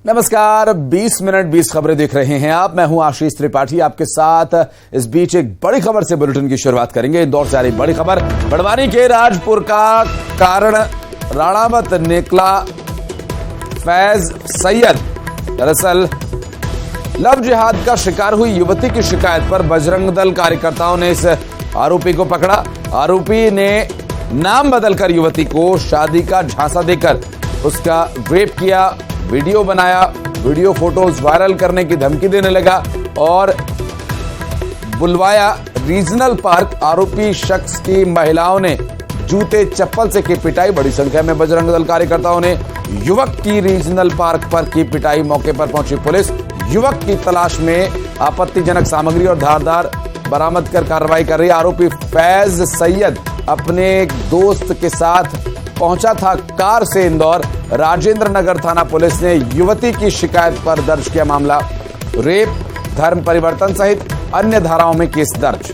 नमस्कार, 20 मिनट 20 खबरें देख रहे हैं आप। मैं हूं आशीष त्रिपाठी आपके साथ। इस बीच एक बड़ी खबर से बुलेटिन की शुरुआत करेंगे। इंदौर से आ रही बड़ी खबर, बड़वानी के राजपुर का कारण राणावत निकला फैज सैयद। दरअसल लव जिहाद का शिकार हुई युवती की शिकायत पर बजरंग दल कार्यकर्ताओं ने इस आरोपी को पकड़ा। आरोपी ने नाम बदलकर युवती को शादी का झांसा देकर उसका रेप किया, वीडियो बनाया, वीडियो फोटोज वायरल करने की धमकी देने लगा और बुलवाया रीजनल पार्क। आरोपी शख्स की महिलाओं ने जूते चप्पल से की पिटाई। बड़ी संख्या में बजरंग दल कार्यकर्ताओं ने युवक की रीजनल पार्क पर की पिटाई। मौके पर पहुंची पुलिस युवक की तलाश में आपत्तिजनक सामग्री और धारदार बरामद कर कार्रवाई कर रही है। आरोपी फैज सैयद अपने एक दोस्त के साथ पहुंचा था कार से इंदौर। राजेंद्र नगर थाना पुलिस ने युवती की शिकायत पर दर्ज किया मामला। रेप, धर्म परिवर्तन सहित अन्य धाराओं में केस दर्ज।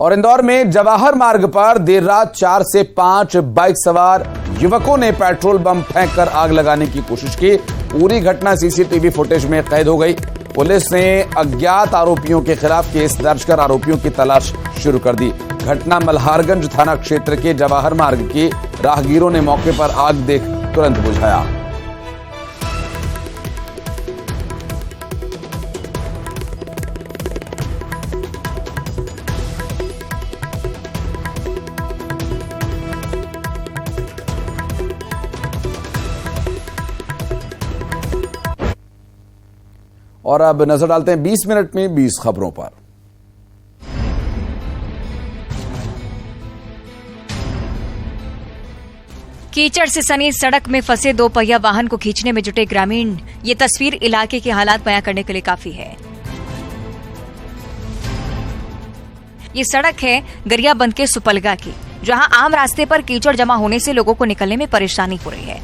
और इंदौर में जवाहर मार्ग पर देर रात 4 से 5 बाइक सवार युवकों ने पेट्रोल बम फेंककर आग लगाने की कोशिश की। पूरी घटना सीसीटीवी फुटेज में कैद हो गई। पुलिस ने अज्ञात आरोपियों के खिलाफ केस दर्ज कर आरोपियों की तलाश शुरू कर दी। घटना मल्हारगंज थाना क्षेत्र के जवाहर मार्ग के राहगीरों ने मौके पर आग देख तुरंत बुझाया। और अब नजर डालते हैं 20 मिनट में 20 खबरों पर। कीचड़ से सनी सड़क में फंसे 2 पहिया वाहन को खींचने में जुटे ग्रामीण। ये तस्वीर इलाके के हालात बयां करने के लिए काफी है। ये सड़क है गरियाबंद के सुपलगा की, जहां आम रास्ते पर कीचड़ जमा होने से लोगों को निकलने में परेशानी हो रही है।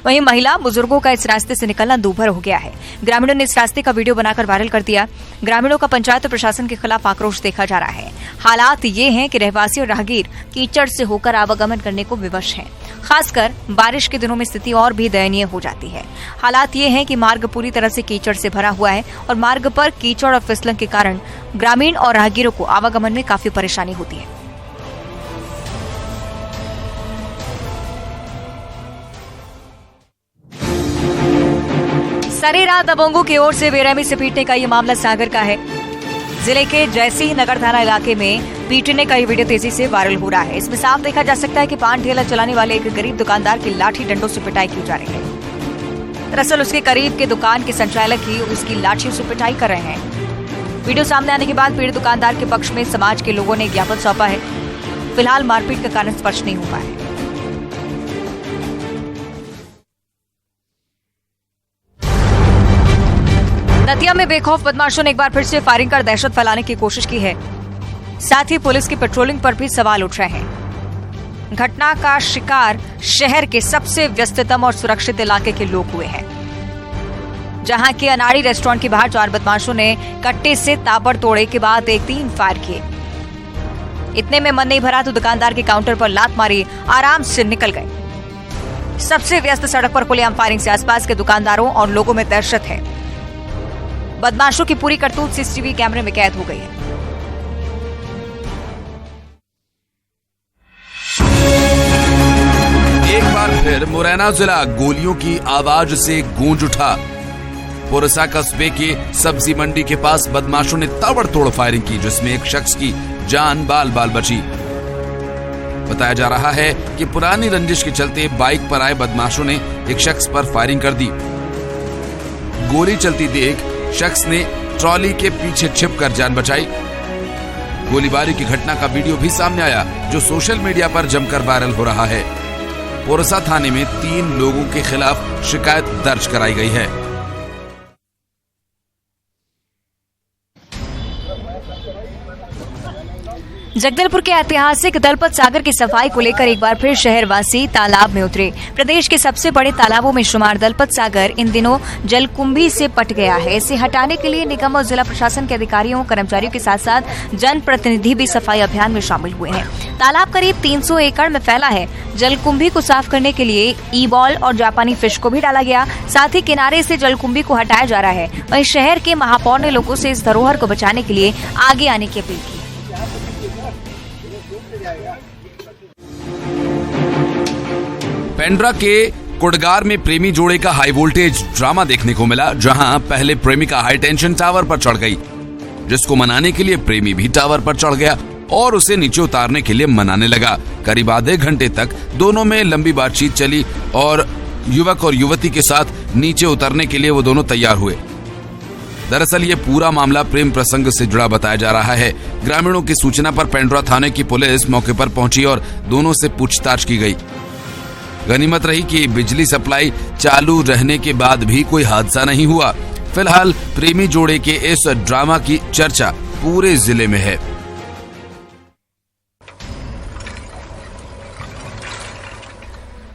वहीं महिला बुजुर्गों का इस रास्ते से निकलना दूभर हो गया है। ग्रामीणों ने इस रास्ते का वीडियो बनाकर वायरल कर दिया। ग्रामीणों का पंचायत और प्रशासन के खिलाफ आक्रोश देखा जा रहा है। हालात ये हैं कि रहवासी और राहगीर कीचड़ से होकर आवागमन करने को विवश हैं। खासकर बारिश के दिनों में स्थिति और भी दयनीय हो जाती है। हालात ये हैं कि मार्ग पूरी तरह से कीचड़ से भरा हुआ है और मार्ग पर कीचड़ और फिसलन के कारण ग्रामीण और राहगीरों को आवागमन में काफी परेशानी होती है। सरेरात दबंगों की ओर से बेरहमी से पीटने का ये मामला सागर का है। जिले के जयसिंह नगर थाना इलाके में पीटने का ये वीडियो तेजी से वायरल हो रहा है। इसमें साफ देखा जा सकता है कि पान ठेला चलाने वाले एक गरीब दुकानदार की लाठी डंडों से पिटाई की जा रही है। दरअसल उसके करीब के दुकान के संचालक ही उसकी लाठियों से पिटाई कर रहे हैं। वीडियो सामने आने के बाद पीड़ित दुकानदार के पक्ष में समाज के लोगों ने ज्ञापन सौंपा है। फिलहाल मारपीट का कारण स्पष्ट नहीं हुआ है। नदिया में बेखौफ बदमाशों ने एक बार फिर से फायरिंग कर दहशत फैलाने की कोशिश की है। साथ ही पुलिस की पेट्रोलिंग पर भी सवाल उठ रहे हैं। घटना का शिकार शहर के सबसे व्यस्ततम और सुरक्षित इलाके के लोग हुए हैं, जहां के अनाड़ी रेस्टोरेंट के बाहर 4 बदमाशों ने कट्टे से ताबड़तोड़ के बाद 3 फायर किए। इतने में मन नहीं भरा तो दुकानदार के काउंटर पर लात मारी, आराम से निकल गए। सबसे व्यस्त सड़क पर खुलेआम फायरिंग से आसपास के दुकानदारों और लोगों में दहशत है। बदमाशों की पूरी करतूत सीसीटीवी कैमरे में कैद हो गई है। एक बार फिर मुरैना जिला गोलियों की आवाज से गूंज उठा। पुरसा कस्बे के सब्जी मंडी के पास बदमाशों ने ताबड़तोड़ फायरिंग की, जिसमें एक शख्स की जान बाल बाल बची। बताया जा रहा है कि पुरानी रंजिश के चलते बाइक पर आए बदमाशों ने एक शख्स पर फायरिंग कर दी। गोली चलती देख शख्स ने ट्रॉली के पीछे छिपकर जान बचाई। गोलीबारी की घटना का वीडियो भी सामने आया, जो सोशल मीडिया पर जमकर वायरल हो रहा है। पोरसा थाने में 3 लोगों के खिलाफ शिकायत दर्ज कराई गई है। जगदलपुर के ऐतिहासिक दलपत सागर की सफाई को लेकर एक बार फिर शहरवासी तालाब में उतरे। प्रदेश के सबसे बड़े तालाबों में शुमार दलपत सागर इन दिनों जलकुंभी से पट गया है। इसे हटाने के लिए निगम और जिला प्रशासन के अधिकारियों कर्मचारियों के साथ साथ जनप्रतिनिधि भी सफाई अभियान में शामिल हुए हैं। तालाब करीब 300 एकड़ में फैला है। जलकुंभी को साफ करने के लिए ई बॉल और जापानी फिश को भी डाला गया। साथ ही किनारे से जलकुंभी को हटाया जा रहा है। वहीं शहर के महापौर ने लोगों से इस धरोहर को बचाने के लिए आगे आने की अपील की। पेंड्रा के कुड़गार में प्रेमी जोड़े का हाई वोल्टेज ड्रामा देखने को मिला, जहां पहले प्रेमिका हाई टेंशन टावर पर चढ़ गई, जिसको मनाने के लिए प्रेमी भी टावर पर चढ़ गया और उसे नीचे उतारने के लिए मनाने लगा। करीब आधे घंटे तक दोनों में लंबी बातचीत चली और युवक और युवती के साथ नीचे उतरने के लिए वो दोनों तैयार हुए। दरअसल ये पूरा मामला प्रेम प्रसंग से जुड़ा बताया जा रहा है। ग्रामीणों की सूचना पर पेंड्रा थाने की पुलिस मौके पर पहुंची और दोनों से पूछताछ की गई। गनीमत रही कि बिजली सप्लाई चालू रहने के बाद भी कोई हादसा नहीं हुआ। फिलहाल प्रेमी जोड़े के इस ड्रामा की चर्चा पूरे जिले में है।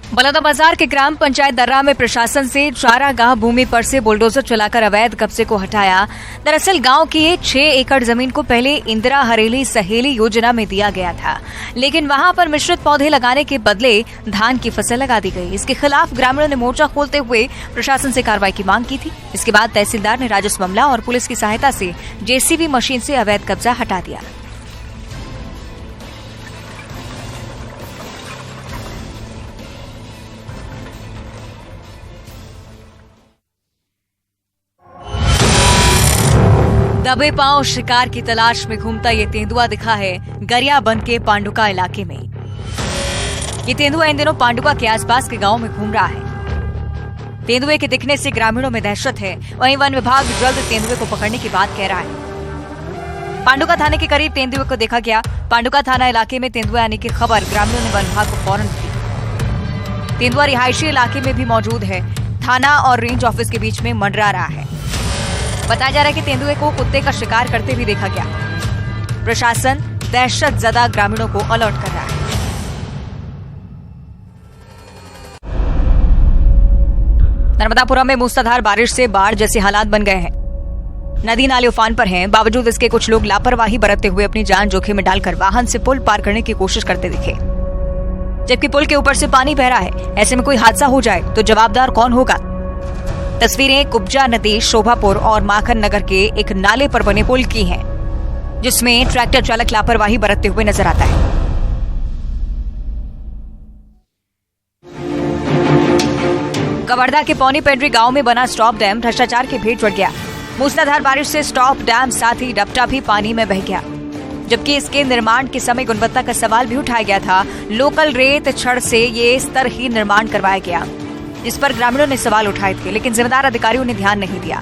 बलौदाबाजार के ग्राम पंचायत दर्रा में प्रशासन से चारागाह भूमि पर से बुलडोजर चलाकर अवैध कब्जे को हटाया। दरअसल गांव की 6 एकड़ जमीन को पहले इंदिरा हरेली सहेली योजना में दिया गया था, लेकिन वहां पर मिश्रित पौधे लगाने के बदले धान की फसल लगा दी गई। इसके खिलाफ ग्रामीणों ने मोर्चा खोलते हुए प्रशासन से कार्रवाई की मांग की थी। इसके बाद तहसीलदार ने राजस्व मामला और पुलिस की सहायता से जेसीबी मशीन से अवैध कब्जा हटा दिया। दबे पांव शिकार की तलाश में घूमता ये तेंदुआ दिखा है गरियाबंद के पांडुका इलाके में। ये तेंदुआ इन दिनों पांडुका के आसपास के गांव में घूम रहा है। तेंदुए के दिखने से ग्रामीणों में दहशत है। वहीं वन विभाग जल्द तेंदुए को पकड़ने की बात कह रहा है। पांडुका थाने के करीब तेंदुए को देखा गया। पांडुका थाना इलाके में तेंदुआ आने की खबर ग्रामीणों ने वन विभाग को फौरन दी। तेंदुआ रिहायशी इलाके में भी मौजूद है। थाना और रेंज ऑफिस के बीच में मंडरा रहा है। बताया जा रहा है कि तेंदुए को कुत्ते का शिकार करते भी देखा गया। प्रशासन दहशतजदा ग्रामीणों को अलर्ट कर रहा है। नर्मदापुरम में मूसलाधार बारिश से बाढ़ जैसे हालात बन गए हैं। नदी नाले उफान पर हैं। बावजूद इसके कुछ लोग लापरवाही बरतते हुए अपनी जान जोखिम में डालकर वाहन से पुल पार करने की कोशिश करते दिखे, जबकि पुल के ऊपर से पानी बह रहा है। ऐसे में कोई हादसा हो जाए तो जवाबदार कौन होगा? तस्वीरें कुब्जा नदी, शोभापुर और माखन नगर के एक नाले पर बने पुल की हैं, जिसमें ट्रैक्टर चालक लापरवाही बरतते हुए नजर आता है। कवर्धा के पौनी पेंड्री गांव में बना स्टॉप डैम भ्रष्टाचार की भेंट चढ़ गया। मूसलाधार बारिश से स्टॉप डैम साथ ही डपटा भी पानी में बह गया, जबकि इसके निर्माण के समय गुणवत्ता का सवाल भी उठाया गया था। लोकल रेत छड़ से ये स्तर ही निर्माण करवाया गया, इस पर ग्रामीणों ने सवाल उठाए थे, लेकिन जिम्मेदार अधिकारियों ने ध्यान नहीं दिया।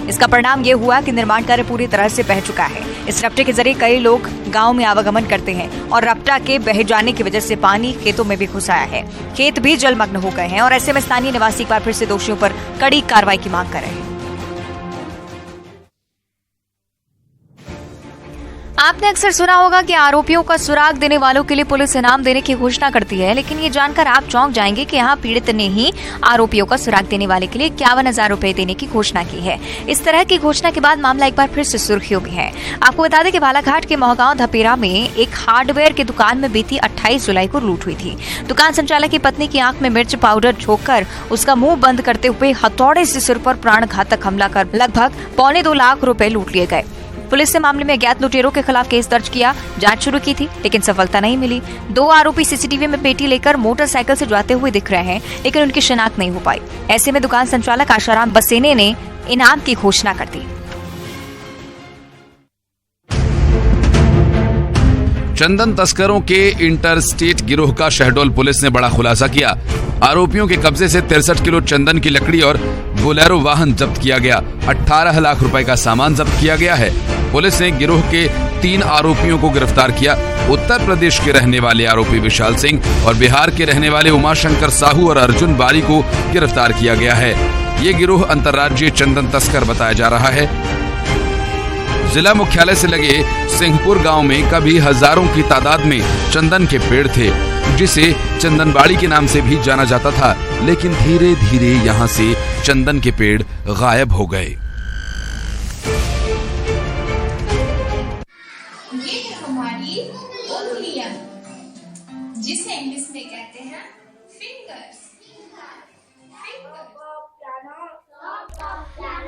इसका परिणाम ये हुआ कि निर्माण कार्य पूरी तरह से बह चुका है। इस रपटे के जरिए कई लोग गांव में आवागमन करते हैं और रपटा के बह जाने की वजह से पानी खेतों में भी घुस आया है। खेत भी जलमग्न हो गए हैं और ऐसे में स्थानीय निवासी एक बार फिर से दोषियों पर कड़ी कार्रवाई की मांग कर रहे हैं। आपने अक्सर सुना होगा कि आरोपियों का सुराग देने वालों के लिए पुलिस इनाम देने की घोषणा करती है, लेकिन ये जानकर आप चौंक जाएंगे कि यहाँ पीड़ित ने ही आरोपियों का सुराग देने वाले के लिए 51,000 रुपए देने की घोषणा की है। इस तरह की घोषणा के बाद मामला एक बार फिर से सुर्खियों में है। आपको बता दें कि बालाघाट के मोहगांव धपेरा में एक हार्डवेयर की दुकान में बीती 28 जुलाई को लूट हुई थी। दुकान संचालक की पत्नी की आंख में मिर्च पाउडर झोंककर उसका मुंह बंद करते हुए हथौड़े से सिर पर प्राणघातक हमला कर लगभग 2.25 लाख रुपए लूट लिए गए। पुलिस ने मामले में अज्ञात लुटेरों के खिलाफ केस दर्ज किया, जांच शुरू की थी, लेकिन सफलता नहीं मिली। 2 आरोपी सीसीटीवी में पेटी लेकर मोटरसाइकिल से जाते हुए दिख रहे हैं, लेकिन उनकी शिनाख्त नहीं हो पाई। ऐसे में दुकान संचालक आशाराम बसेने ने इनाम की घोषणा कर दी। चंदन तस्करों के इंटरस्टेट गिरोह का शहडोल पुलिस ने बड़ा खुलासा किया। आरोपियों के कब्जे से 63 किलो चंदन की लकड़ी और बोलेरो वाहन जब्त किया गया। 18 लाख रुपए का सामान जब्त किया गया है। पुलिस ने गिरोह के 3 आरोपियों को गिरफ्तार किया। उत्तर प्रदेश के रहने वाले आरोपी विशाल सिंह और बिहार के रहने वाले उमाशंकर साहू और अर्जुन बारी को गिरफ्तार किया गया है। ये गिरोह अंतर्राज्यीय चंदन तस्कर बताया जा रहा है। जिला मुख्यालय से लगे सिंहपुर गांव में कभी हजारों की तादाद में चंदन के पेड़ थे, जिसे चंदनबाड़ी के नाम से भी जाना जाता था, लेकिन धीरे धीरे यहाँ से चंदन के पेड़ गायब हो गए। ये है हमारी उंगलियां, जिसे इंग्लिश में कहते हैं फिंगर्स।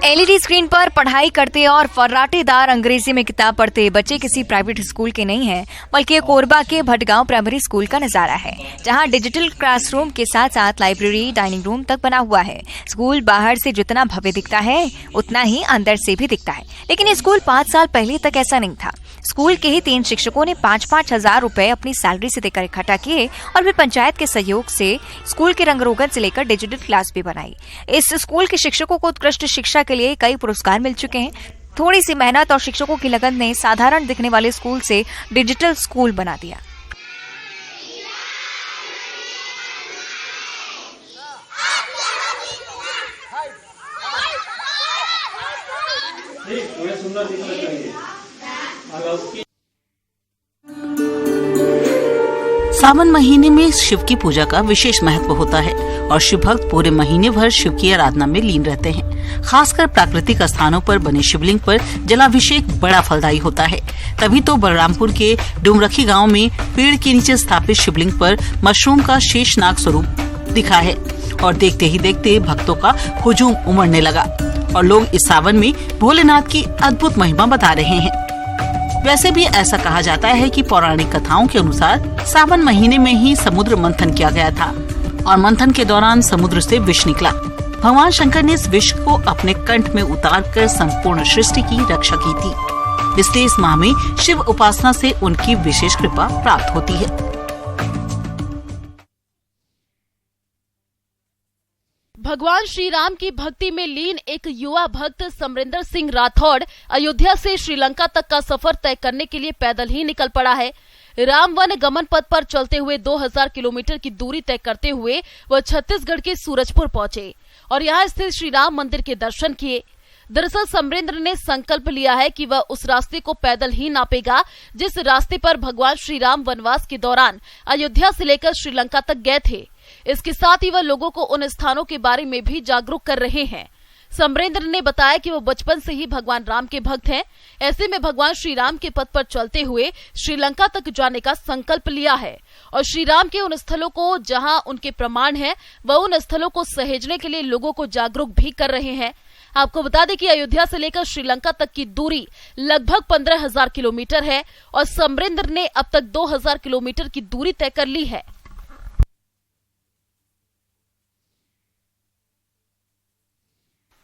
एलईडी स्क्रीन पर पढ़ाई करते और फर्राटेदार अंग्रेजी में किताब पढ़ते बच्चे किसी प्राइवेट स्कूल के नहीं हैं, बल्कि कोरबा के भटगांव प्राइमरी स्कूल का नजारा है, जहां डिजिटल क्लासरूम के साथ साथ लाइब्रेरी, डाइनिंग रूम तक बना हुआ है। स्कूल बाहर से जितना भव्य दिखता है, उतना ही अंदर से भी दिखता है। लेकिन ये स्कूल 5 साल पहले तक ऐसा नहीं था। स्कूल के ही 3 शिक्षकों ने 5-5 हजार रुपए अपनी सैलरी से देकर इकट्ठा किए और फिर पंचायत के सहयोग से स्कूल के रंग रोगन से लेकर डिजिटल क्लास भी बनाई। इस स्कूल के शिक्षकों को उत्कृष्ट शिक्षा के लिए कई पुरस्कार मिल चुके हैं। थोड़ी सी मेहनत और शिक्षकों की लगन ने साधारण दिखने वाले स्कूल से डिजिटल स्कूल बना दिया। सावन महीने में शिव की पूजा का विशेष महत्व होता है और शिव भक्त पूरे महीने भर शिव की आराधना में लीन रहते हैं। खासकर प्राकृतिक स्थानों पर बने शिवलिंग पर जलाभिषेक बड़ा फलदायी होता है। तभी तो बलरामपुर के डुमरखी गांव में पेड़ के नीचे स्थापित शिवलिंग पर मशरूम का शेषनाग स्वरूप दिखा है और देखते ही देखते भक्तों का हुजूम उमड़ने लगा और लोग इस सावन में भोलेनाथ की अद्भुत महिमा बता रहे हैं। वैसे भी ऐसा कहा जाता है कि पौराणिक कथाओं के अनुसार सावन महीने में ही समुद्र मंथन किया गया था और मंथन के दौरान समुद्र से विष निकला। भगवान शंकर ने इस विष को अपने कंठ में उतारकर संपूर्ण सृष्टि की रक्षा की थी। इसलिए इस माह में शिव उपासना से उनकी विशेष कृपा प्राप्त होती है। भगवान श्री राम की भक्ति में लीन एक युवा भक्त समरेंद्र सिंह राठौड़ अयोध्या से श्रीलंका तक का सफर तय करने के लिए पैदल ही निकल पड़ा है। रामवन गमन पथ पर चलते हुए 2000 किलोमीटर की दूरी तय करते हुए वह छत्तीसगढ़ के सूरजपुर पहुंचे और यहां स्थित श्री राम मंदिर के दर्शन किए। दरअसल समरेंद्र ने संकल्प लिया है कि वह उस रास्ते को पैदल ही नापेगा जिस रास्ते पर भगवान श्री राम वनवास के दौरान अयोध्या से लेकर श्रीलंका तक गए थे। इसके साथ ही वह लोगों को उन स्थानों के बारे में भी जागरूक कर रहे हैं। समरेंद्र ने बताया कि वो बचपन से ही भगवान राम के भक्त हैं। ऐसे में भगवान श्री राम के पथ पर चलते हुए श्रीलंका तक जाने का संकल्प लिया है और श्री राम के उन स्थलों को जहां उनके प्रमाण हैं, वह उन स्थलों को सहेजने के लिए लोगों को जागरूक भी कर रहे हैं। आपको बता दें कि अयोध्या से लेकर श्रीलंका तक की दूरी लगभग 15,000 किलोमीटर है और समरेंद्र ने अब तक 2,000 किलोमीटर की दूरी तय कर ली है।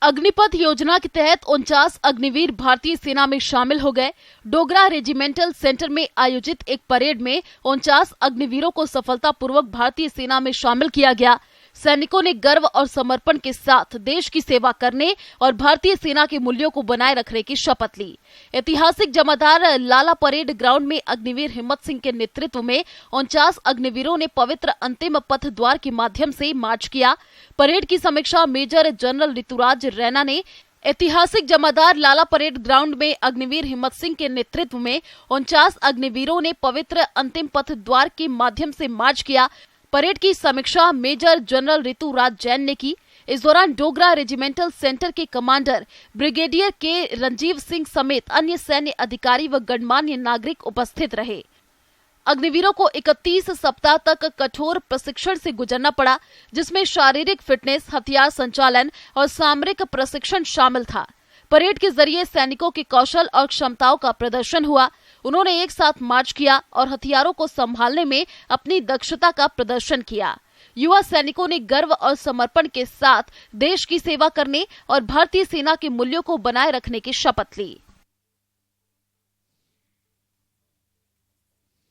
अग्निपथ योजना के तहत 49 अग्निवीर भारतीय सेना में शामिल हो गए। डोगरा रेजिमेंटल सेंटर में आयोजित एक परेड में 49 अग्निवीरों को सफलतापूर्वक भारतीय सेना में शामिल किया गया। सैनिकों ने गर्व और समर्पण के साथ देश की सेवा करने और भारतीय सेना के मूल्यों को बनाए रखने की शपथ ली। ऐतिहासिक जमादार लाला परेड ग्राउंड में अग्निवीर हिम्मत सिंह के नेतृत्व में 49 अग्निवीरों ने पवित्र अंतिम पथ द्वार के माध्यम से मार्च किया। परेड की समीक्षा मेजर जनरल ऋतुराज रैना ने ऐतिहासिक जमादार लाला परेड ग्राउंड में अग्निवीर हिम्मत सिंह के नेतृत्व में 49 अग्निवीरों ने पवित्र अंतिम पथ द्वार के माध्यम से मार्च किया। परेड की समीक्षा मेजर जनरल ऋतुराज जैन ने की। इस दौरान डोगरा रेजिमेंटल सेंटर के कमांडर ब्रिगेडियर के रंजीव सिंह समेत अन्य सैन्य अधिकारी व गणमान्य नागरिक उपस्थित रहे। अग्निवीरों को 31 सप्ताह तक कठोर प्रशिक्षण से गुजरना पड़ा, जिसमें शारीरिक फिटनेस, हथियार संचालन और सामरिक प्रशिक्षण शामिल था। परेड के जरिए सैनिकों के कौशल और क्षमताओं का प्रदर्शन हुआ। उन्होंने एक साथ मार्च किया और हथियारों को संभालने में अपनी दक्षता का प्रदर्शन किया। युवा सैनिकों ने गर्व और समर्पण के साथ देश की सेवा करने और भारतीय सेना के मूल्यों को बनाए रखने की शपथ ली।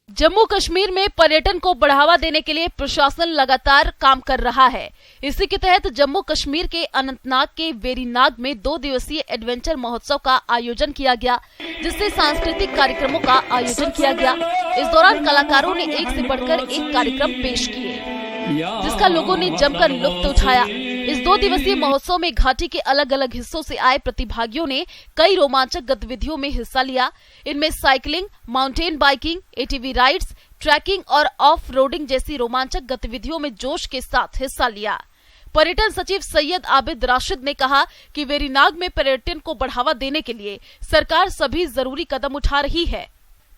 जम्मू कश्मीर में पर्यटन को बढ़ावा देने के लिए प्रशासन लगातार काम कर रहा है। इसी के तहत जम्मू कश्मीर के अनंतनाग के वेरीनाग में 2 दिवसीय एडवेंचर महोत्सव का आयोजन किया गया, जिससे सांस्कृतिक कार्यक्रमों का आयोजन किया गया। इस दौरान कलाकारों ने एक से बढ़कर एक कार्यक्रम पेश किए, जिसका लोगों ने जमकर लुत्फ उठाया। इस 2 दिवसीय महोत्सव में घाटी के अलग अलग हिस्सों से आए प्रतिभागियों ने कई रोमांचक गतिविधियों में हिस्सा लिया। इनमें cycling, mountain biking, ATV rides, trekking और ऑफ रोडिंग जैसी रोमांचक गतिविधियों में जोश के साथ हिस्सा लिया। पर्यटन सचिव सैयद आबिद राशिद ने कहा कि वेरीनाग में पर्यटन को बढ़ावा देने के लिए सरकार सभी जरूरी कदम उठा रही है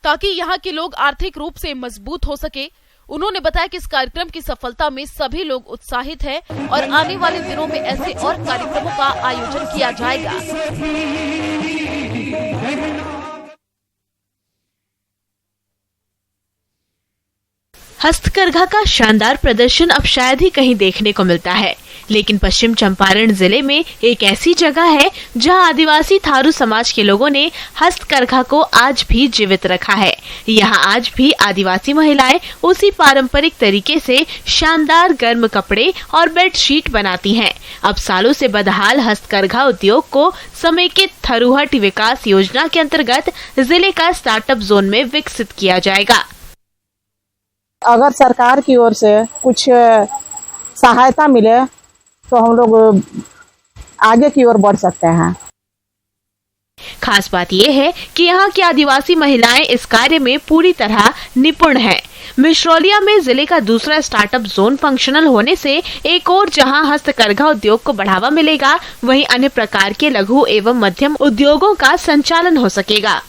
ताकि यहाँ के लोग आर्थिक रूप से मजबूत हो सके। उन्होंने बताया कि इस कार्यक्रम की सफलता में सभी लोग उत्साहित हैं और आने वाले दिनों में ऐसे और कार्यक्रमों का आयोजन किया जाएगा। हस्तकरघा का शानदार प्रदर्शन अब शायद ही कहीं देखने को मिलता है, लेकिन पश्चिम चंपारण जिले में एक ऐसी जगह है जहां आदिवासी थारू समाज के लोगों ने हस्तकरघा को आज भी जीवित रखा है। यहां आज भी आदिवासी महिलाएं उसी पारंपरिक तरीके से शानदार गर्म कपड़े और बेडशीट बनाती हैं। अब सालों से बदहाल हस्तकरघा उद्योग को समेकित थरूहट विकास योजना के अंतर्गत जिले का स्टार्टअप जोन में विकसित किया जाएगा। अगर सरकार की ओर से कुछ सहायता मिले तो हम लोग आगे की ओर बढ़ सकते हैं। खास बात यह है कि यहाँ की आदिवासी महिलाएं इस कार्य में पूरी तरह निपुण हैं। मिश्रौलिया में जिले का दूसरा स्टार्टअप जोन फंक्शनल होने से एक और जहां हस्तकरघा उद्योग को बढ़ावा मिलेगा, वहीं अन्य प्रकार के लघु एवं मध्यम उद्योगों का संचालन हो सकेगा।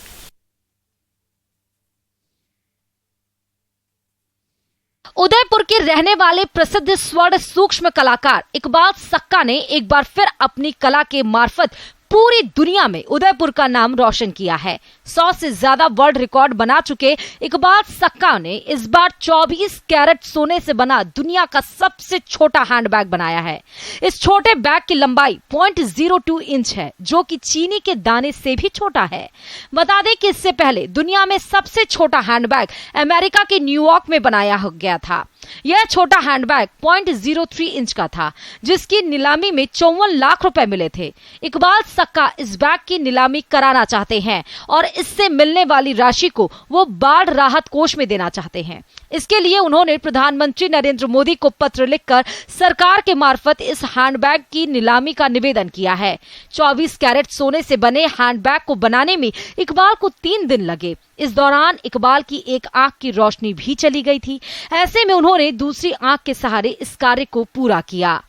उदयपुर के रहने वाले प्रसिद्ध स्वर्ण सूक्ष्म कलाकार इकबाल सक्का ने एक बार फिर अपनी कला के मार्फत पूरी दुनिया में उदयपुर का नाम रोशन किया है। 100 से ज्यादा वर्ल्ड रिकॉर्ड बना चुके इकबाल सक्का ने इस बार 24 कैरेट सोने से बना दुनिया का सबसे छोटा हैंडबैग बनाया है। इस छोटे बैग की लंबाई 0.02 इंच है, जो कि चीनी के दाने से भी छोटा है। बता दें कि इससे पहले दुनिया में सबसे छोटा हैंडबैग अमेरिका के न्यूयॉर्क में बनाया गया था। यह छोटा हैंडबैग 0.03 इंच का था, जिसकी नीलामी में 54 लाख रुपए मिले थे। इकबाल सक्का इस बैग की नीलामी कराना चाहते हैं और इससे मिलने वाली राशि को वो बाढ़ राहत कोष में देना चाहते हैं। इसके लिए उन्होंने प्रधानमंत्री नरेंद्र मोदी को पत्र लिखकर सरकार के मार्फत इस हैंडबैग की नीलामी का निवेदन किया है। 24 कैरेट सोने से बने हैंडबैग को बनाने में इकबाल को 3 दिन लगे। इस दौरान इकबाल की एक आंख की रोशनी भी चली गई थी। ऐसे में उन्होंने दूसरी आंख के सहारे इस कार्य को पूरा किया।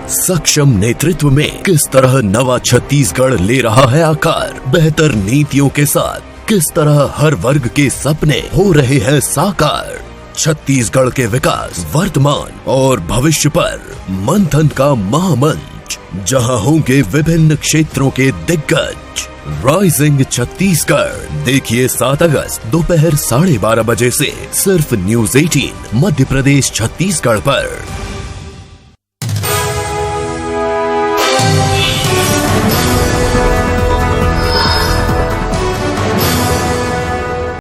सक्षम नेतृत्व में किस तरह नवा छत्तीसगढ़ ले रहा है आकार, बेहतर नीतियों के साथ किस तरह हर वर्ग के सपने हो रहे हैं साकार। छत्तीसगढ़ के विकास, वर्तमान और भविष्य पर मंथन का महामंच, जहां होंगे विभिन्न क्षेत्रों के दिग्गज। राइजिंग छत्तीसगढ़ देखिए 7 अगस्त दोपहर 12:30 बजे से सिर्फ न्यूज़ 18 मध्य प्रदेश छत्तीसगढ़ पर।